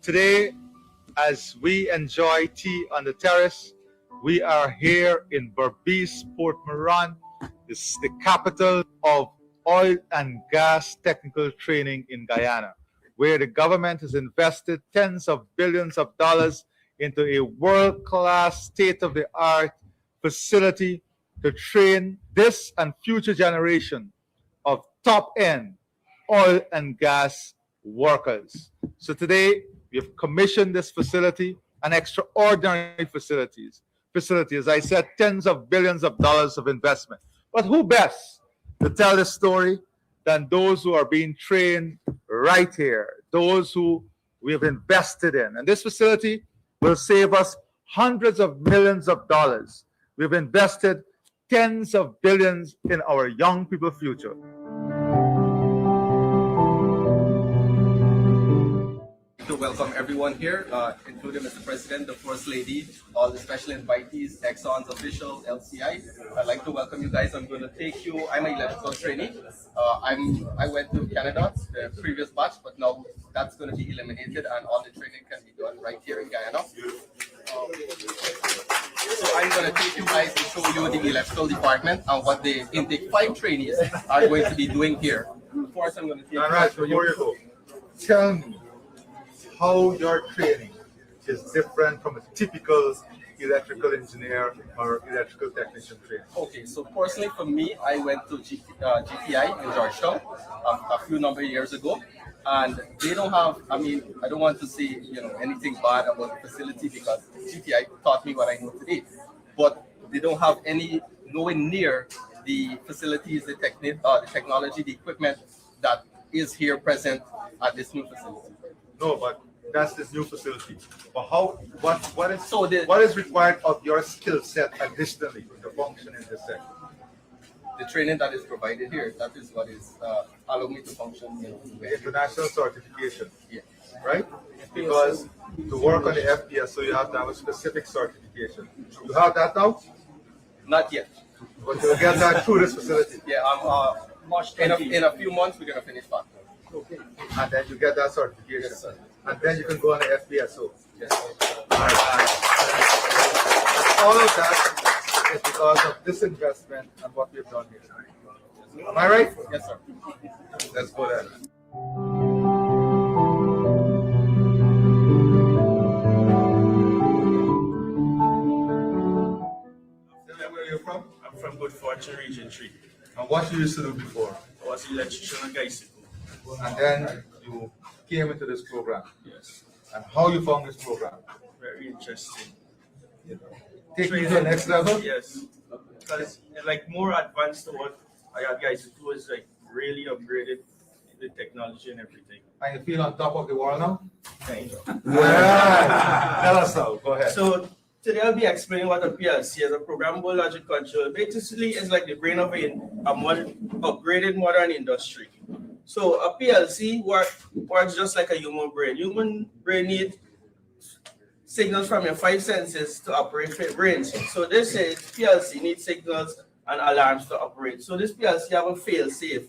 Today, as we enjoy tea on the terrace, we are here in Berbice, Port Moran. It's the capital of oil and gas technical training in Guyana, where the government has invested tens of billions of dollars into a world-class, state-of-the-art facility to train this and future generation of top-end oil and gas workers. So today, we have commissioned this facility, an extraordinary facility. As I said, tens of billions of dollars of investment. But who best to tell this story than those who are being trained right here, those who we have invested in. And this facility will save us hundreds of millions of dollars. We've invested tens of billions in our young people's future. To welcome everyone here, including Mr. President, the First Lady, all the special invitees, Exxon's official, LCI. I'd like to welcome you guys. I'm going to take you, I'm an electrical trainee. I went to Canada, the previous batch, but now that's going to be eliminated and all the training can be done right here in Guyana. So I'm going to take you guys to show you the electrical department and what the intake 5 trainees are going to be doing here. First, I'm going to take All right, before you go, tell me how your training is different from a typical electrical engineer or electrical technician training. Okay, so personally for me, I went to GTI in Georgetown a few number of years ago, and they don't have, I mean, I don't want to say anything bad about the facility because GTI taught me what I know today, but they don't have nowhere near the facilities, the technology, the equipment that is here present at this new facility. No, but that's this new facility. But what is required of your skill set additionally to function in this sector? The training that is provided here, that is what is allowing me to function. The international certification, yeah, right? Because to work on the FPSO, you have to have a specific certification. You have that now? Not yet. But you'll get that through this facility. Yeah, in a few months we're gonna finish that. Okay. And then you get that certification. Yes, sir. And then you can go on the FPSO. Yes, sir. All of that is because of this investment and what we've done here. Am I right? Yes, sir. Let's go there. Where are you from? I'm from Good Fortune Region 3. And what you used to do before? I was an electrician at Geisico. And then you came into this program. Yes. And how you found this program? Very interesting. Take me to the next level? Yes. Because it's like more advanced to what I had Geisico is like really upgraded the technology and everything. And you feel on top of the world now? Kind of. Yeah. Tell us now. Go ahead. So today I'll be explaining what a PLC is, a programmable logic control. Basically, it's like the brain of a upgraded modern industry. So a PLC works just like a human brain. Human brain needs signals from your 5 senses to operate your brains. So this is PLC needs signals and alarms to operate. So this PLC have a fail safe.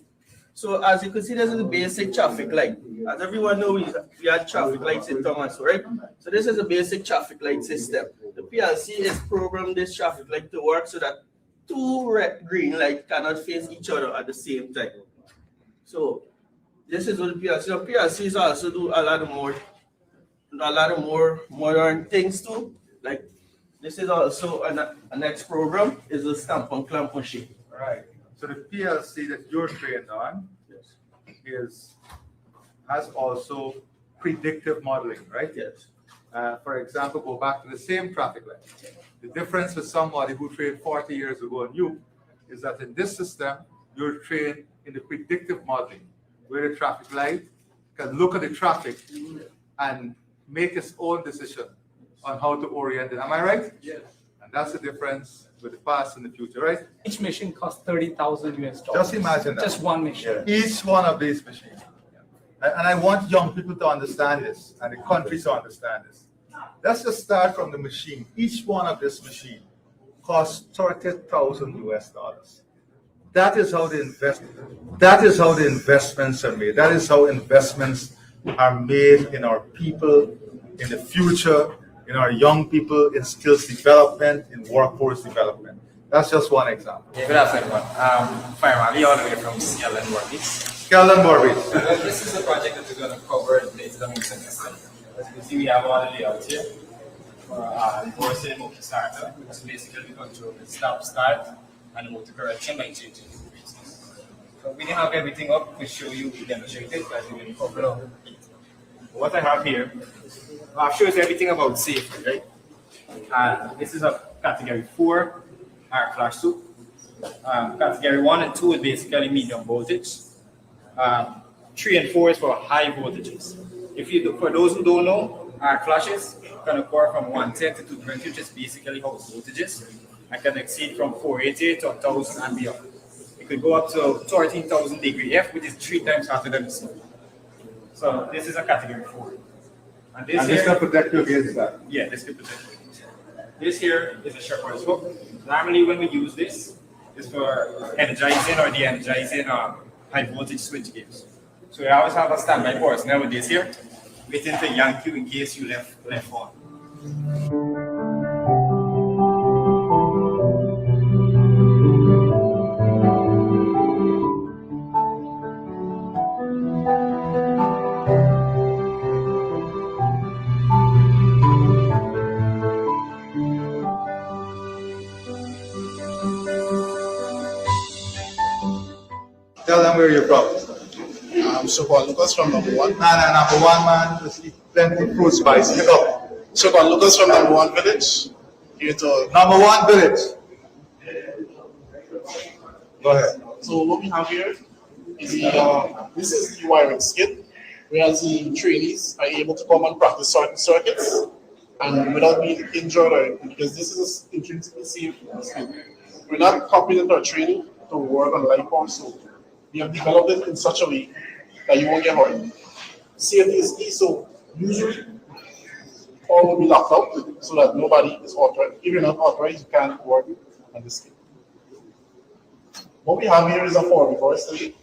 So as you can see, this is the basic traffic light. As everyone knows, we have traffic lights in Thomas, right? So this is a basic traffic light system. The PLC is programmed this traffic light to work so that 2 red green lights cannot face each other at the same time. So this is what the PLC. The PLCs also do a lot of more modern things too. Like this is also a next program is a stamp and clamp machine. Right. So the PLC that you're trained on has also predictive modeling, right? Yes. For example, go back to the same traffic light. The difference with somebody who trained 40 years ago and you is that in this system, you're trained in the predictive modeling, where the traffic light can look at the traffic and make its own decision on how to orient it. Am I right? Yes. And that's the difference with the past and the future, right? Each machine costs $30,000 US. Just imagine that. Just one machine. Each one of these machines. And I want young people to understand this and the country to understand this. Let's just start from the machine. Each one of this machine costs $30,000 US. That is how the invest. That is how the investments are made. That is how investments are made in our people, in the future, in our young people, in skills development, in workforce development. That's just one example. Yeah, good afternoon, everyone. Primarily all the way from Seattle and Morbius. Kellan Morbius. Well, this is a project that we're going to cover later on in the semester. As you can see, we have all the layouts here for reverse and motor starter, which basically control the stop start and the motor correction by changing the frequencies. So we didn't have everything up to show you, demonstrate it, as we will cover it up. What I have here shows everything about safety, right? And this is a category 4 arc flash tube. Category 1 and 2 is basically medium voltage. 3 and 4 is for high voltages. For those who don't know, arc flashes can occur from 110 to 220, which is basically house voltages, and can exceed from 480 to 1000 and beyond. It could go up to 13,000 degree F, which is 3 times hotter than the sun. So this is a category 4. And This can protect you against that. yeah, this could protect you. This here is a shepherd's hook. Normally when we use this, it's for energizing or de-energizing high voltage switch gears. So we always have a standby personnel with this here, waiting to yank you in case you left on. Tell them where you're from. So Lucas from number one. Number one, man. Just eat plenty of fruit spice. Pick up. So Lucas from number one village. Here to Number one village. Go ahead. so what we have here is this is the wiring skid, whereas the trainees are able to come and practice certain circuits and without being injured or anything, because this is intrinsically safe skid. We're not copying our training to work on light pumps, so we have developed it in such a way that you won't get hurt. Safety is key, so usually all will be locked out so that nobody is authorized. If you're not authorized, you can't work on this skid. What we have here is a forward reverse. The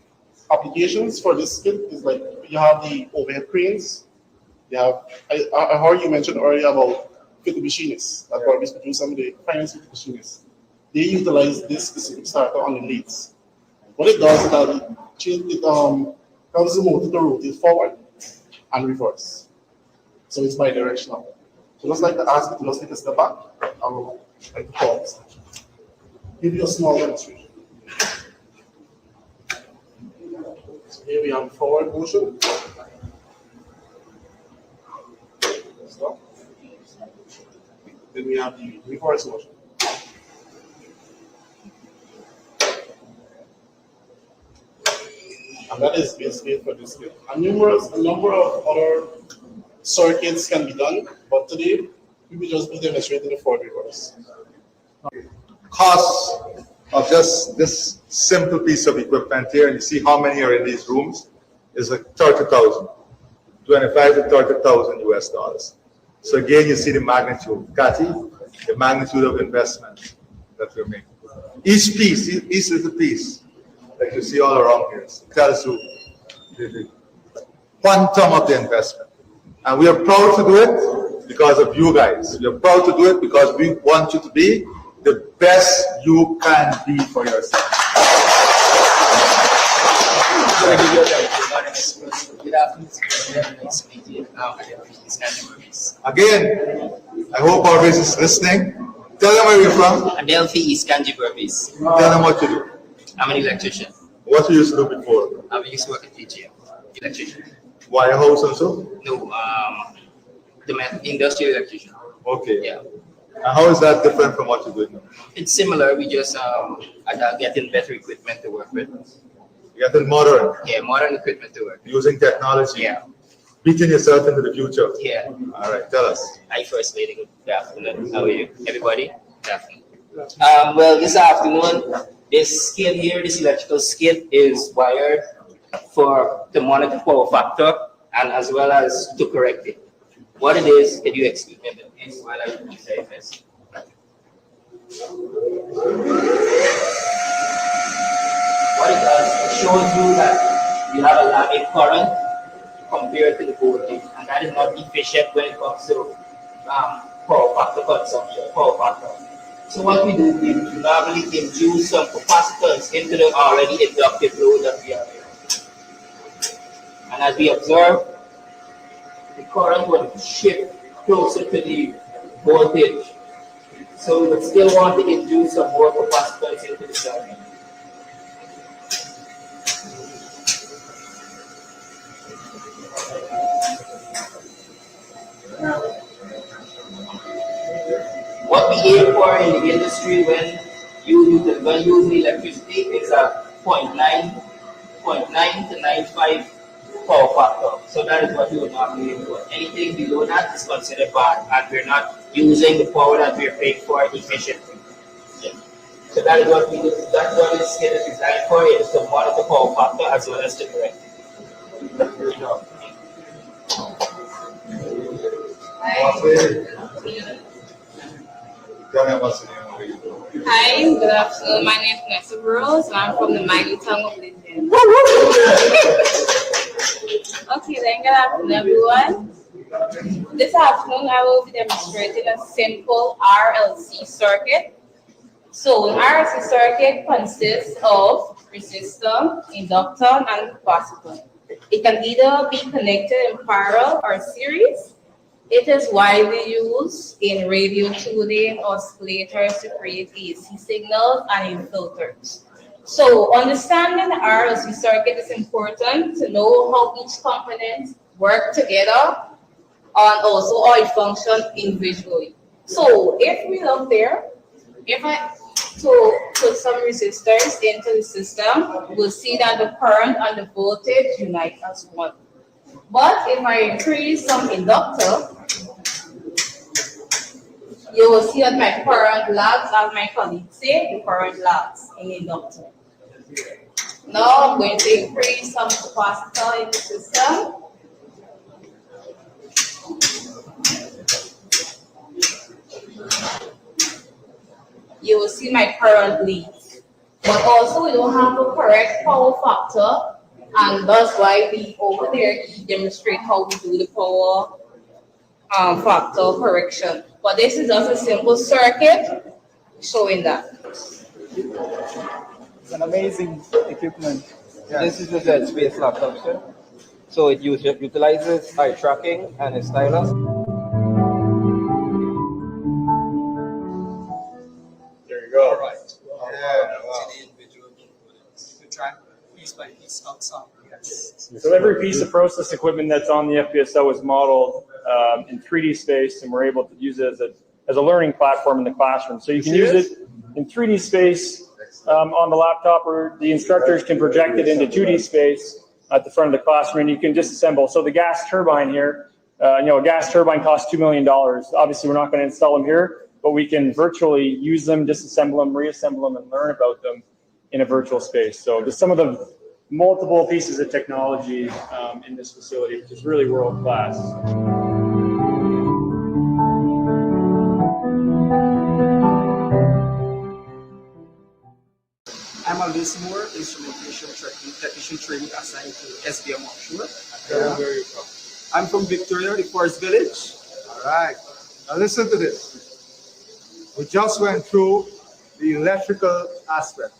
applications for this skid is like you have the overhead cranes. You have I heard you mentioned earlier about fit machinists that probably produce some of the finance fit machinists. They utilize this specific starter on the leads. What it does is that it causes the motor to rotate forward and reverse. So it's bidirectional. So just like the ask you to just take a step back, I will like to pause. Give you a small demonstration. So here we have forward motion. Stop. Then we have the reverse motion. And that is basically for this skid. A number of other circuits can be done, but today we will just be demonstrating the forward reverse. Cost of just this simple piece of equipment here, and you see how many are in these rooms, is like 30,000, 25 to 30,000 US dollars. So again, you see the magnitude, Kati, the magnitude of investment that we're making. Each piece, each little piece, like you see all around here, tells you the quantum of the investment. And we are proud to do it because of you guys. We are proud to do it because we want you to be the best you can be for yourself. Good afternoon. Nice to meet you. Again, I hope our base is listening. Tell them where you're from. Adelphi East Kanji Burbis. Tell them what you do. I'm an electrician. What you used to do before. I used to work at PGM. Electrician. Wire house also? No, industrial electrician. Okay. Yeah. And how is that different from what you're doing now? It's similar. We just are getting better equipment to work with. You're getting modern, Yeah, modern equipment to work with. using technology, Yeah. beating yourself into the future. Yeah. All right, tell us. Hi, First Lady. Good afternoon. How are you, everybody? Good afternoon. Well, this afternoon, this skid here, this electrical skid, is wired to monitor power factor and as well as to correct it. What it is, can you explain me a bit while I say this? What it does, it shows you that you have a lagging current compared to the voltage, and that is not efficient when it comes to power factor consumption, power factor. So what we do, we normally induce some capacitance into the already inductive load that we have here. And as we observe, the current will shift closer to the voltage. So we would still want to induce some more capacitance into the circuit. What we aim for in the industry when using electricity is a 0.9 to 95 power factor. So that is what we would normally aim for. Anything below that is considered bad, and we're not using the power that we're paying for efficiently. Yeah. So that is what we do. That's what this kit is designed for. It is to monitor power factor as well as to correct it. Hi, good afternoon. My name is Nessa Rose, and I'm from the mighty town of Linden. Okay, then good afternoon, everyone. This afternoon, I will be demonstrating a simple RLC circuit. So, an RLC circuit consists of resistor, inductor, and capacitor. It can either be connected in parallel or series. It is widely used in radio tuning, oscillators to create AC signals, and in filters. So, understanding the RLC circuit is important to know how each component work together and also how it functions individually. So, if we look there, if I put some resistors into the system, we'll see that the current and the voltage unite as one. But if I increase some inductor, you will see that my current lags, as my colleagues say, the current lags in inductor. Now I'm going to increase some capacitor in the system. You will see my current lead. But also we don't have the correct power factor, and that's why we over there demonstrate how we do the power factor correction. But this is just a simple circuit showing that. It's an amazing equipment. This is the Z Space laptop, sir. So it utilizes eye tracking and a stylus. There you go. All right. Yeah, wow. The individual components to track piece by piece out sound. Yes. So every piece of process equipment that's on the FPSO is modeled in 3D space, and we're able to use it as a learning platform in the classroom. So you can use it in 3D space on the laptop, or the instructors can project it into 2D space at the front of the classroom, and you can disassemble. So the gas turbine here, a gas turbine costs $2 million. Obviously, we're not going to install them here, but we can virtually use them, disassemble them, reassemble them, and learn about them in a virtual space. So just some of the multiple pieces of technology in this facility, which is really world class. I'm Alvis Moore, Instrumentation Technician Training assigned to SBM Offshore. Where are you from? I'm from Victoria, the Forest Village. All right. Now listen to this. We just went through the electrical aspect,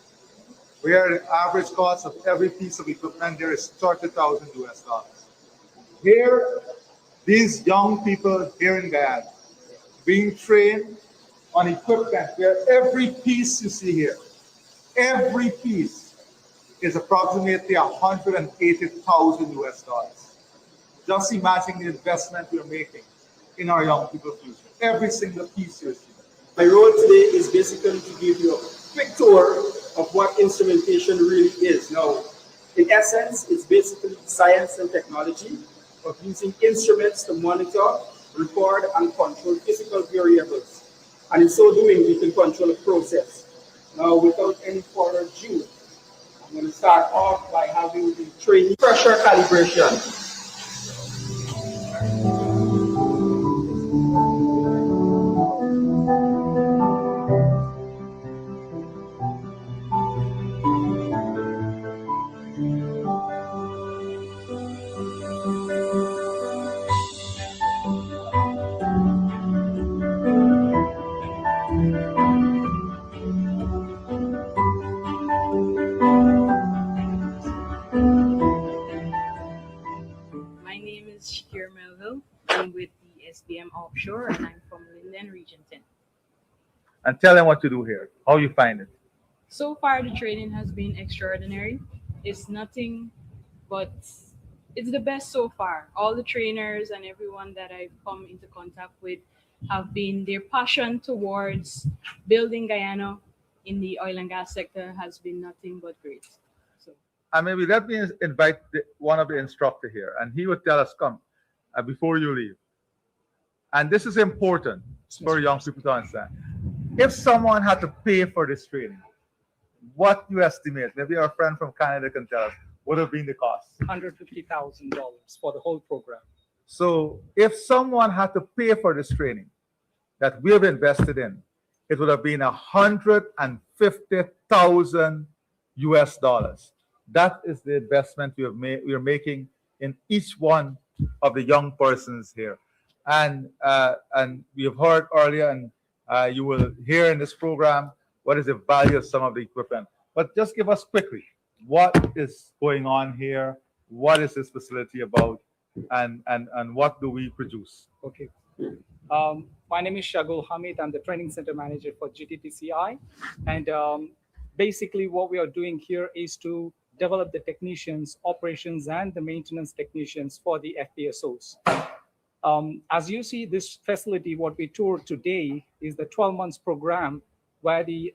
where the average cost of every piece of equipment there is $30,000 US. Here, these young people here in Guyana being trained on equipment where every piece you see here, every piece is approximately $180,000 US. Just imagine the investment we're making in our young people's future. Every single piece you see. My role today is basically to give you a quick tour of what instrumentation really is. Now, in essence, it's basically science and technology of using instruments to monitor, record, and control physical variables. And in so doing, you can control a process. Now, without any further ado, I'm going to start off by having the training pressure calibration. Linden, Region 10. And tell them what to do here, how you find it. So far, the training has been extraordinary. It's nothing but it's the best so far. All the trainers and everyone that I've come into contact with have been their passion towards building Guyana in the oil and gas sector has been nothing but great. So And maybe let me invite one of the instructor here, and he would tell us, come, before you leave. And this is important for young people to understand. If someone had to pay for this training, what you estimate? Maybe our friend from Canada can tell us what would have been the cost. $150,000 for the whole program. So if someone had to pay for this training that we have invested in, it would have been $150,000 US. That is the investment we are making in each one of the young persons here. And we have heard earlier, and you will hear in this program, what is the value of some of the equipment. But just give us quickly, what is going on here? What is this facility about? And what do we produce? Okay. My name is Shagul Hamid. I'm the training center manager for GTTCI. And basically what we are doing here is to develop the technicians, operations, and the maintenance technicians for the FPSOs. As you see, this facility, what we toured today is the 12 months program where the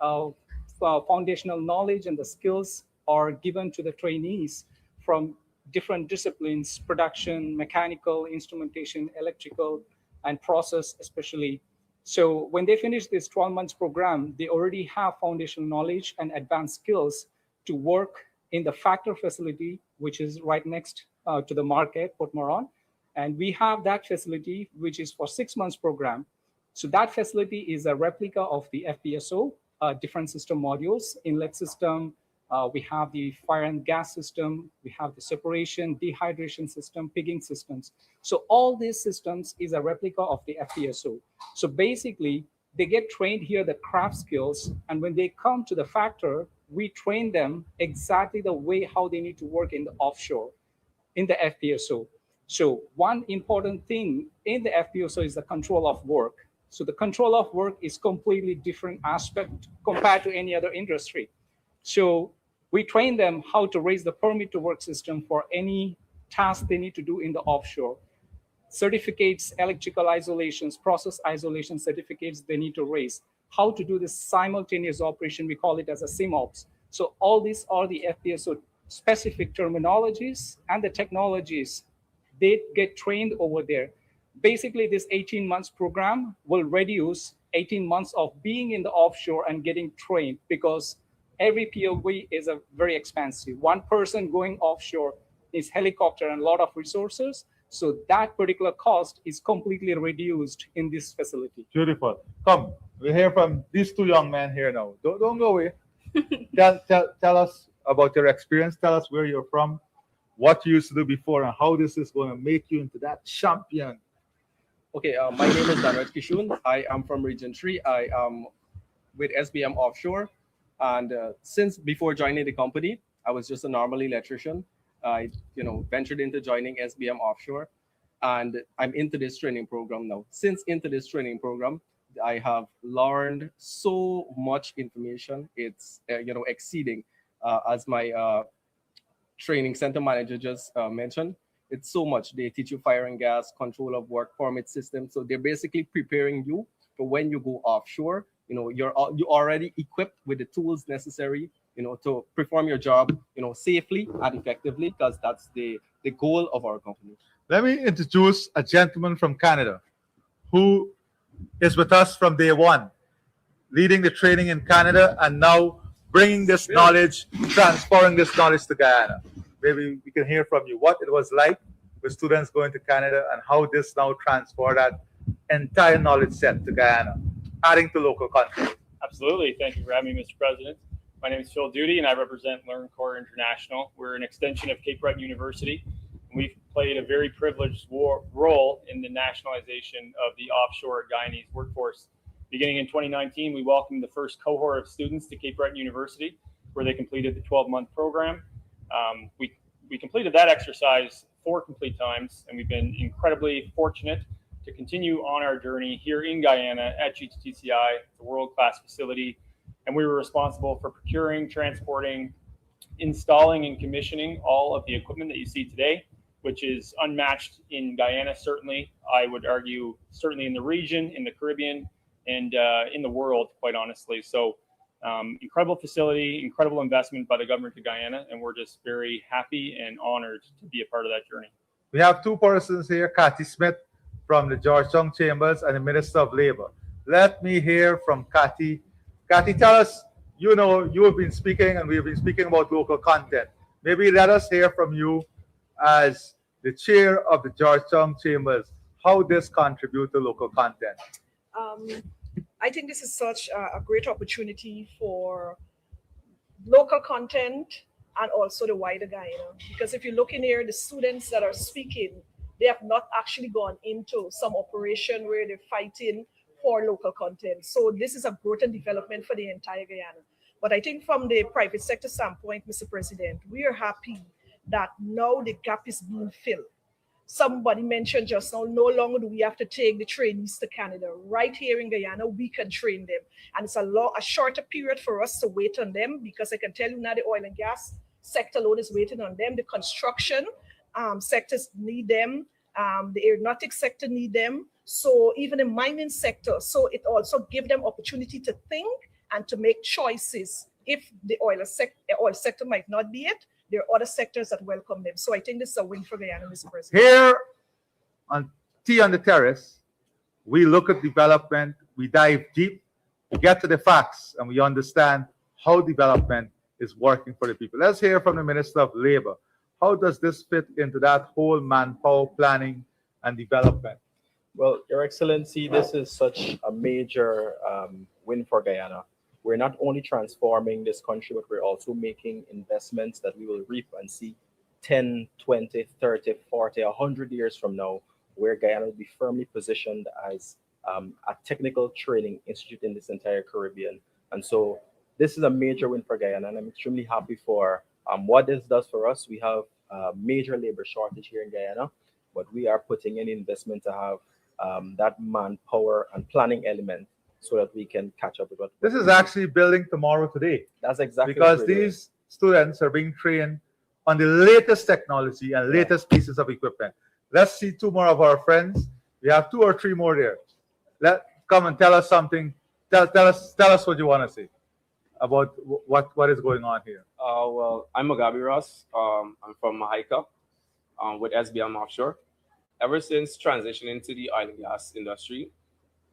foundational knowledge and the skills are given to the trainees from different disciplines: production, mechanical, instrumentation, electrical, and process especially. So when they finish this 12 months program, they already have foundational knowledge and advanced skills to work in the factor facility, which is right next to the market, Port Moran. And we have that facility, which is for 6 months program. So that facility is a replica of the FPSO, different system modules, inlet system. We have the fire and gas system. We have the separation, dehydration system, pigging systems. So all these systems is a replica of the FPSO. So basically, they get trained here, the craft skills. And when they come to the factor, we train them exactly the way how they need to work in the offshore, in the FPSO. So one important thing in the FPSO is the control of work. So the control of work is completely different aspect compared to any other industry. So we train them how to raise the permit to work system for any task they need to do in the offshore. Certificates, electrical isolations, process isolation certificates they need to raise. How to do this simultaneous operation, we call it as a SIMOPS. So all these are the FPSO specific terminologies and the technologies. They get trained over there. Basically, this 18 months program will reduce 18 months of being in the offshore and getting trained, because every POV is a very expensive. One person going offshore is helicopter and a lot of resources. So that particular cost is completely reduced in this facility. Beautiful. Come, we hear from these two young men here now. Don't go away. tell us about your experience. Tell us where you're from, what you used to do before, and how this is going to make you into that champion. Okay, my name is Danraj Kishun. I am from Region 3. I am with SBM Offshore. And since before joining the company, I was just a normal electrician. I ventured into joining SBM Offshore, and I'm into this training program now. Since into this training program, I have learned so much information. It's exceeding, as my training center manager just mentioned. It's so much. They teach you fire and gas, control of work, permit system. So they're basically preparing you for when you go offshore. You're already equipped with the tools necessary, to perform your job, safely and effectively, because that's the goal of our company. Let me introduce a gentleman from Canada who is with us from day one, leading the training in Canada and now bringing this knowledge, transferring this knowledge to Guyana. Maybe we can hear from you what it was like with students going to Canada and how this now transferred that entire knowledge set to Guyana, adding to local content. Absolutely. Thank you for having me, Mr. President. My name is Phil Duty, and I represent Learn Core International. We're an extension of Cape Breton University. We've played a very privileged role in the nationalization of the offshore Guyanese workforce. Beginning in 2019, we welcomed the first cohort of students to Cape Breton University, where they completed the 12-month program. We completed that exercise 4 complete times, and we've been incredibly fortunate to continue on our journey here in Guyana at GTTCI, the world-class facility. And we were responsible for procuring, transporting, installing, and commissioning all of the equipment that you see today, which is unmatched in Guyana, certainly. I would argue, certainly in the region, in the Caribbean, and in the world, quite honestly. So incredible facility, incredible investment by the government of Guyana, and we're just very happy and honored to be a part of that journey. We have two persons here, Cathy Smith from the Georgetown Chambers and the Minister of Labor. Let me hear from Cathy. Cathy, tell us, you know, you have been speaking and we've been speaking about local content. Maybe let us hear from you as the chair of the Georgetown Chambers, how this contribute to local content. I think this is such a great opportunity for local content and also the wider Guyana. Because if you look in here, the students that are speaking, they have not actually gone into some operation where they're fighting for local content. So this is a growth and development for the entire Guyana. But I think from the private sector standpoint, Mr. President, we are happy that now the gap is being filled. Somebody mentioned just now, no longer do we have to take the trainees to Canada. Right here in Guyana, we can train them. And it's a shorter period for us to wait on them, because I can tell you now the oil and gas sector alone is waiting on them. The construction sectors need them. The aeronautic sector need them. So even the mining sector. So it also gives them opportunity to think and to make choices. If the oil sector might not be it, there are other sectors that welcome them. So I think this is a win for Guyana, Mr. President. Here on Tea on the Terrace, we look at development, we dive deep, we get to the facts, and we understand how development is working for the people. Let's hear from the Minister of Labor. How does this fit into that whole manpower planning and development? Well, Your Excellency, this is such a major win for Guyana. We're not only transforming this country, but we're also making investments that we will reap and see 10, 20, 30, 40, 100 years from now, where Guyana will be firmly positioned as a technical training institute in this entire Caribbean. And so this is a major win for Guyana, and I'm extremely happy for what this does for us. We have a major labor shortage here in Guyana, but we are putting in investment to have that manpower and planning element so that we can catch up with what. This is actually building tomorrow today. That's exactly because these students are being trained on the latest technology and latest pieces of equipment. Let's see two more of our friends. We have 2 or 3 more there. Come and tell us something. Tell us what you want to say about what is going on here. Well, I'm Mugabe Ross. I'm from Mahaica with SBM Offshore. Ever since transitioning to the oil and gas industry,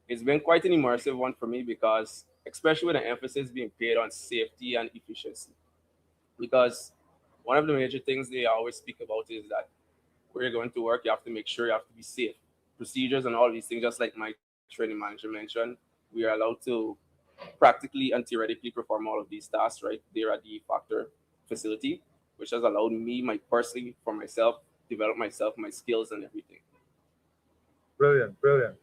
it's been quite an immersive one for me, because especially with the emphasis being paid on safety and efficiency. Because one of the major things they always speak about is that where you're going to work, you have to make sure you have to be safe. Procedures and all these things, just like my training manager mentioned, we are allowed to practically and theoretically perform all of these tasks right there at the Factor facility, which has allowed me, personally, for myself, develop myself, my skills and everything. Brilliant, brilliant.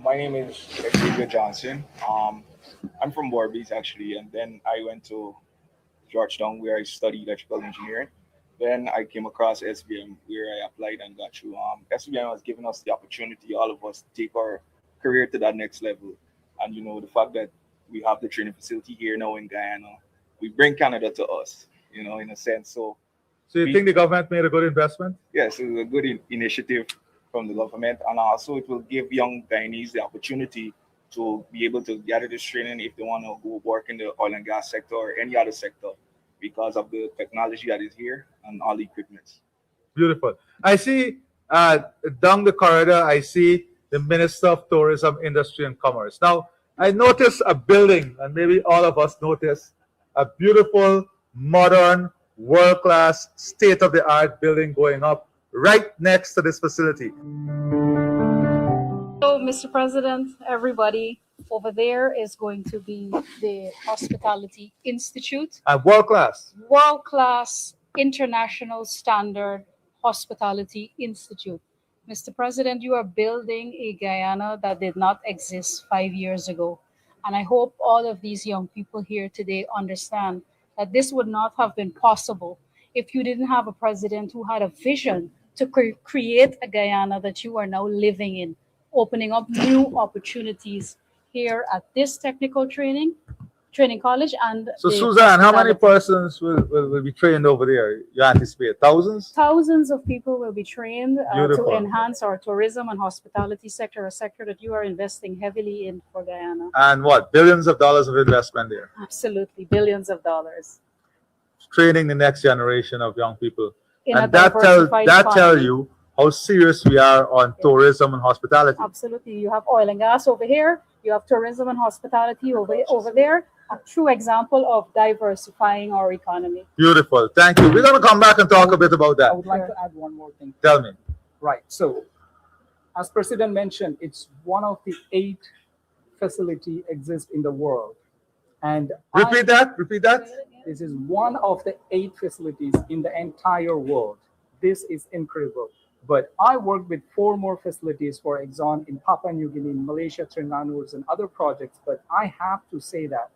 My name is Xavier Johnson. I'm from Barbados actually, and then I went to Georgetown where I studied electrical engineering. Then I came across SBM where I applied and got through. SBM has given us the opportunity, all of us, to take our career to that next level. And you know, the fact that we have the training facility here now in Guyana, we bring Canada to us, you know, in a sense. So you think the government made a good investment? Yes, it was a good initiative from the government, and also it will give young Guyanese the opportunity to be able to gather this training if they want to go work in the oil and gas sector or any other sector, because of the technology that is here and all the equipment. Beautiful. I see down the corridor, I see the Minister of Tourism, Industry and Commerce. Now, I noticed a building, and maybe all of us noticed, a beautiful, modern, world-class, state-of-the-art building going up right next to this facility. So, Mr. President, everybody, over there is going to be the Hospitality Institute. World-class. World-class, international standard Hospitality Institute. Mr. President, you are building a Guyana that did not exist 5 years ago. And I hope all of these young people here today understand that this would not have been possible if you didn't have a president who had a vision to create a Guyana that you are now living in opening up new opportunities here at this technical training college. And So, the Suzanne, how many hospitality. persons will be trained over there? You anticipate thousands? Thousands of people will be trained to Beautiful. enhance our tourism and hospitality sector, a sector that you are investing heavily in for Guyana. And what? Billions of dollars of investment there. Absolutely, billions of dollars. Training the next generation of young people. In a And that diversified tell economy. you how serious we are on tourism and hospitality. Absolutely. You have oil and gas over here, you have tourism and hospitality over there. A true example of diversifying our economy. Beautiful. Thank you. We're going to come back and talk a bit about I that. would like to add one more thing. Tell me. Right. So, as President mentioned, it's one of the 8 facility exist in the world. And Repeat that. This is one of the 8 facilities in the entire world. This is incredible. But I work with 4 more facilities for Exxon in Papua New Guinea, in Malaysia, Trinidad, and other projects. But I have to say that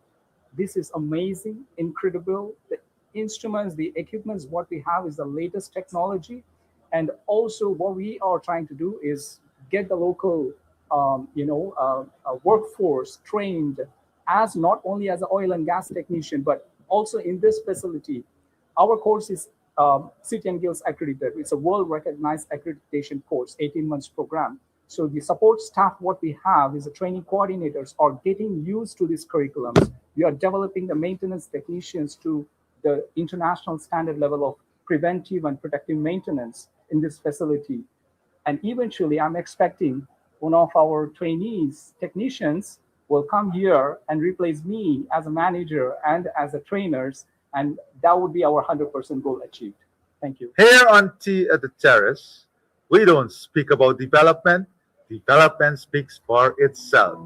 this is amazing, incredible. The instruments, the equipments, what we have is the latest technology. And also what we are trying to do is get the local, workforce trained as not only as an oil and gas technician, but also in this facility. Our course is City and Guilds accredited. It's a world recognized accreditation course, 18 months program. So the support staff, what we have is the training coordinators are getting used to these curriculums. We are developing the maintenance technicians to the international standard level of preventive and protective maintenance in this facility. And eventually, I'm expecting one of our trainees, technicians, will come here and replace me as a manager and as a trainers, and that would be our 100% goal achieved. Thank you. Here on Tea at the Terrace, we don't speak about development. Development speaks for itself.